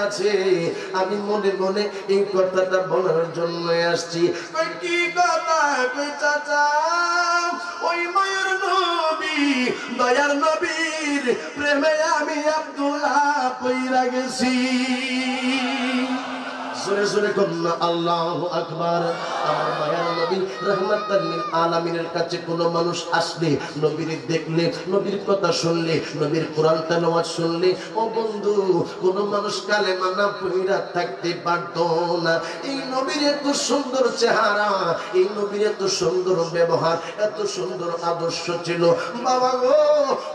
আছে আমি মনে মনে এই কথাটা বলার জন্য আসছি। কি কথা কই চাচা? ওই মায়ের নবী দয়ার নবীর প্রেমে আমি আব্দুল্লাহ পইরা গেছি। জোরে জোরে কন্যা আল্লাহু আকবার। আমার মায়ার নবী রাহমাতাল লিল আলামিনের কাছে কোন মানুষ আসলে, নবীর দেখলে, নবীর কথা শুনলে, নবীর কোরআন তেলাওয়াত শুনলে, ও বন্ধু কোন মানুষ কালেমা না পড়া থাকতে পারত না। এই নবীর এত সুন্দর চেহারা, এই নবীর এত সুন্দর ব্যবহার, এত সুন্দর আদর্শ ছিল। বাবা গো,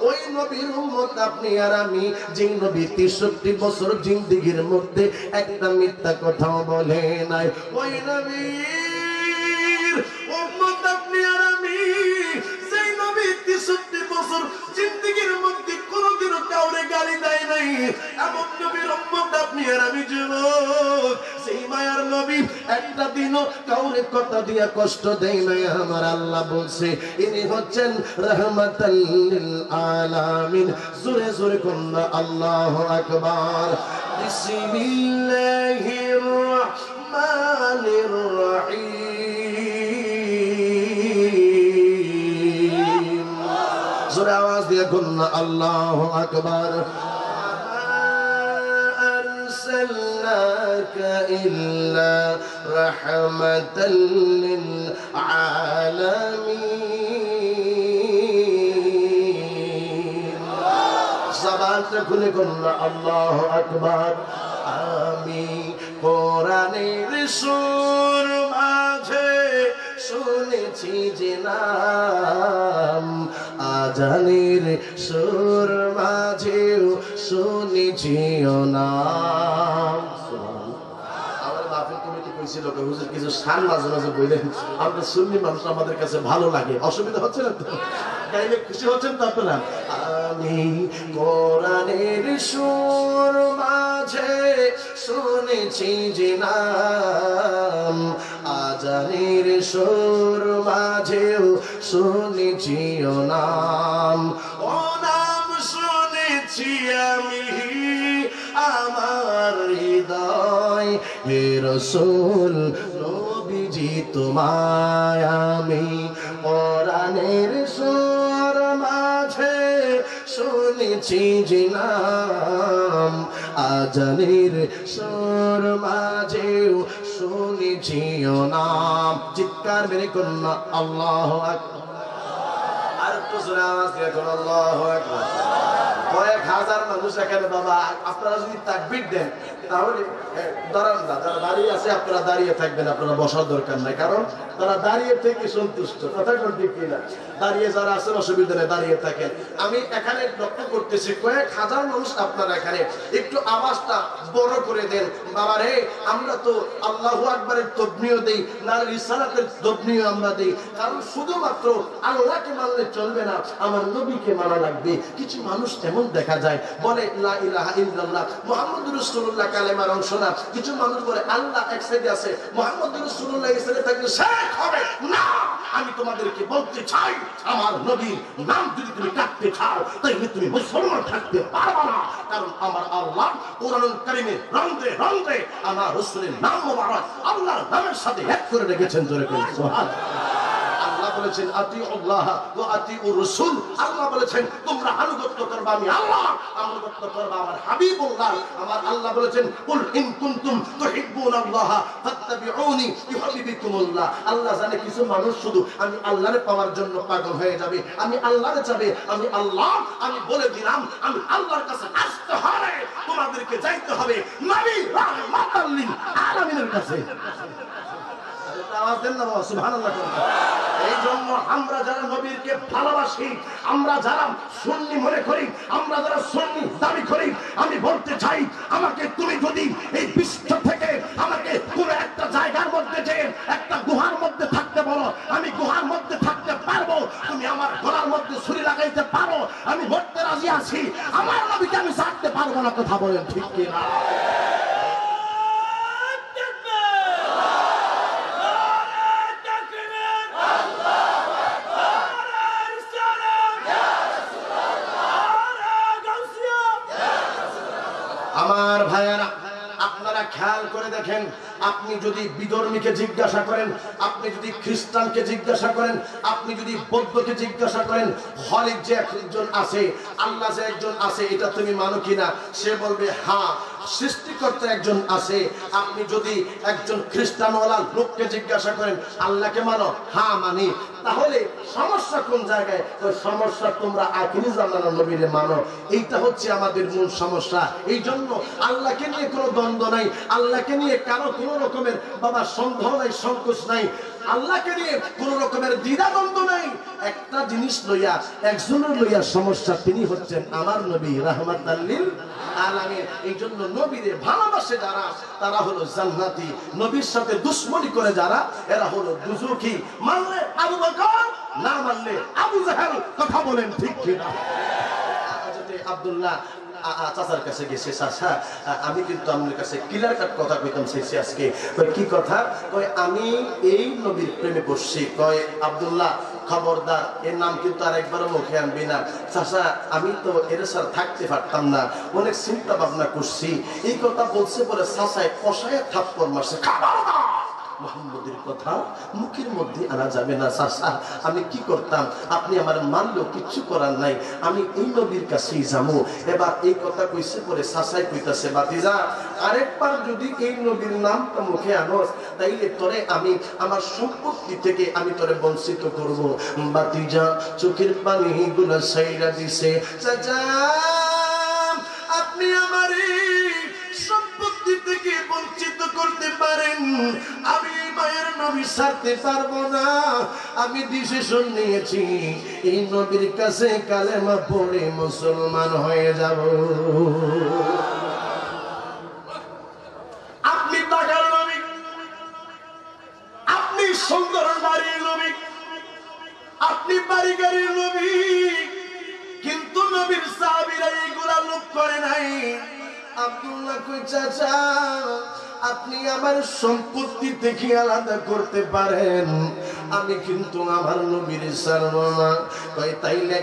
ওই নবীর উম্মত আপনি আর আমি, যে নবী ৬৩ বছর জিন্দেগির মধ্যে একটা মিথ্যা কথাও বলে নাই, ওই নবীর উম্মত আপনি আর আমি, সেই নবী ৬৩ বছর জিন্দেগির মধ্যে কোনোদিনও কাউরে গালি দেয় নাই, এমন নবীর উম্মত আপনি আর আমি যুবক। সেই মায়ার নবী একটা দিনও কাউরে কথা দিয়া কষ্ট দেয় নাই। আমার আল্লাহ বলছে ইনি হচ্ছেন রাহমাতাল লিল আলামিন। জোরে জোরে কন্যা আল্লাহু আকবার। বিসমিল্লাহির রহমানির রহিম। জোরে আওয়াজ দিয়ে কন্যা আল্লাহু আকবার। إلا رحمة للعالمين। زبان খুলে কন্যা আল্লাহু আকবার। আমি কোরআনের সুর মাঝে শুনেছি যে নাম, আজানের সুর মাঝেও শুনেছি ও নাম। কিছু শান মাঝে মাঝে বললেন, আমরা সুন্নি মানুষ, আমাদের কাছে ভালো লাগে, অসুবিধা হচ্ছে না তো? গাইলে খুশি হচ্ছেন তো আপনারা? আমি কোরআনের সুর মাঝে শুনেছি যে নাম, আজানের সুর মাঝেও শুনেছি ও নাম। ও নাম শুনেছি আমি আমার হৃদয়, হে রাসূল নবীজি তোমায় আমি কোরআনের সুর মাঝে শুনেছি যে নাম, আজানের সুর মাঝেও শুনেছি ও নাম। চিৎকার মেরে কন্যা আল্লাহু আকবার। আর একটু জোরে আওয়াজ দিয়ে কন্যা আল্লাহু আকবার। কয়েক হাজার মানুষ এখানে বাবা, আপনারা যদি তাকবীর দেন তাহলে দাঁড়ান না, যারা দাঁড়িয়ে আছে আপনারা দাঁড়িয়ে থাকবেন, আপনারা বসার দরকার নাই, কারণ তারা দাঁড়িয়ে থেকে সন্তুষ্ট। কথা ঠিক কিনা? দাঁড়িয়ে যারা আছেন অসুবিধা নেই, দাঁড়িয়ে থাকেন। আমি এখানে লক্ষ্য করতেছি কয়েক হাজার মানুষ আপনারা এখানে, একটু আওয়াজটা বড় করে দেন। বাবা রে, আমরা তো আল্লাহু আকবারের তাকবীর দেই না, রিসালাতের তাকবীর আমরা দেই, কারণ শুধুমাত্র আল্লাহকে মানলে চলবে না, আমার নবীকে মানা লাগবে। কিছু মানুষ এমন দেখা যায় বলে লা ইলাহা ইল্লাল্লাহ মুহাম্মাদুর রাসূলুল্লাহ কালেমার অংশ না। কিছু মানুষ বলে আল্লাহ এক সাইডে আছে, মুহাম্মাদুর রাসূলুল্লাহ এই সাইডে থাকলে শেখ হবে না। আমি তোমাদেরকে বলতে চাই, আমার নবীর নাম যদি তুমি ডাকতে চাও তাহলে তুমি মুসলমান থাকতে পারবে না, কারণ আমার আল্লাহ কোরআনুল কারীমে রন্দে রন্দে আমার রাসূলের নাম মোবারক আল্লাহর নামের সাথে এক করে রেখেছেন। জোরে করে সুবহানাল্লাহ। আল্লাহ বলেছেন আতিউল্লাহ ওয়া আতিউর রাসূল। আল্লাহ বলেছেন তোমরা আনুগত্য করবে আমি আল্লাহ, আনুগত্য করবে আমার হাবিবুল্লাহ। আমার আল্লাহ বলেছেন কুল ইন কুনতুম তুহিব্বুনাল্লাহ ফাত্তাবিউনি ইউহিব্বুকুমুল্লাহ। আল্লাহ জানে কিছু মানুষ শুধু আমি আল্লাহরে পাওয়ার জন্য পাগল হয়ে যাবে, আমি আল্লাহরে চাবে, আমি আল্লাহ, আমি বলে দিলাম আমি আল্লাহর কাছে আসতে হবে, তোমাদেরকে যাইতে হবে নবী রাহমাতাল লিল আলামিনের কাছে। আওয়াজ দেন না বাবা, সুবহানাল্লাহ। এই জন্য আমরা যারা নবীকে ভালোবাসি, আমরা যারা সুন্নি মনে করি, আমরা যারা সুন্নি দাবি করি, আমি বলতে চাই আমাকে তুমি যদি এই বিশ্ব থেকে আমাকে কোন একটা জায়গার মধ্যে যে একটা গুহার মধ্যে থাকতে বলো, আমি গুহার মধ্যে থাকতে পারবো। তুমি আমার গলার মধ্যে ছুরি লাগাইতে পারো, আমি মরতে রাজি আছি। আমার নবীকে আমি ছাড়তে পারবো না। কথা বলেন ঠিক কি না? আমার ভাইয়ারা, আপনারা খেয়াল করে দেখেন, আপনি যদি বিধর্মীকে জিজ্ঞাসা করেন, আপনি যদি খ্রিস্টানকে জিজ্ঞাসা করেন, আপনি যদি বৌদ্ধকে জিজ্ঞাসা করেন, খালিক যে একজন আছে, আল্লাহ যে একজন আছে, এটা তুমি মানো কিনা? সে বলবে হ্যাঁ, সৃষ্টিকর্তা একজন আছে। আপনি যদি একজন খ্রিস্টানওয়ালা লোককে জিজ্ঞাসা করেন, আল্লাহকে মানো? হ্যাঁ মানি। তাহলে সমস্যা কোন জায়গায়? ওই সমস্যা তোমরা আখিরি জামানার নবীরে মানো, এইটা হচ্ছে আমাদের মূল সমস্যা। এই জন্য আল্লাহকে নিয়ে কোনো দ্বন্দ্ব নাই, আল্লাহকে নিয়ে কারো কোনো রকমের বাবা সন্দেহ নাই, সংকোচ নাই, আল্লাহকে নিয়ে কোন রকমের দ্বিধাদ্বন্দ্ব নাই। একটা জিনিস লইয়া, একজনের লইয়া সমস্যা, তিনি হচ্ছেন আমার নবী রাহমাতাল লিল আলামিন। এই জন্য নবীরে ভালোবাসে যারা, তারা হলো জান্নাতি। নবীর সাথে দুশ্মনী করে যারা, এরা হলো দুজখী। মানলে আবু বকর, না মানলে আবু জাহেল। কথা বলেন ঠিক কিনা? হযরত আব্দুল্লাহ চাচার কাছে গেছে, চাচা আমি কিন্তু আপনার কাছে ক্লিয়ার কাট কথা কইতাম চাইছি আজকে। কয় কি কথা? কয় আমি এই নবীর প্রেমে পড়ছি। কয় আব্দুল্লাহ খবরদার, এর নাম কিন্তু আর একবারও মুখে আনবি না। চাচা আমি তো এর সাথে থাকতে পারতাম না, অনেক চিন্তা ভাবনা করছি। এই কথা বলছে পরে চাচায় কষায় থাপ্পড় মারছে। মুহাম্মদের কথা মুখের মধ্যে আনা যাবে না। চাচা আমি কি করতাম, আপনি আমার মানলেও কিচ্ছু করার নাই, আমি এই নবীর কাছেই যাবো। এবার এই কথা কইছে পরে চাচাই কইতাছে, বাতিজা আরেকবার যদি এই নবীর নামটা মুখে আনোস, তাইলে তোরে আমি আমার সম্পত্তি থেকে আমি তোরে বঞ্চিত করব। বাতিজা চোখের পানি গুলা ছাইরা দিছে। চাচা আপনি আমার সম্পত্তি থেকে বঞ্চিত করতে পারেন, আমি মায়ের নবী ছাড়তে পারবো না। আমি ডিসিশন নিয়েছি, এই নবীর কাছে কালেমা পড়ে মুসলমান হয়ে যাব। আপনি টাকার নবী, আপনি সুন্দর বাড়ির নবী, আপনি বাড়ি গাড়ির নবী, কিন্তু নবীর সাহাবীরা এইগুলা লোক করে নাই। আব্দুল্লাহ কই চাচা আপনি আমার সম্পত্তি থেকে আলাদা করতে পারেন, আমি কিন্তু আমার নবীর ছাড়ব না। কই তাইলে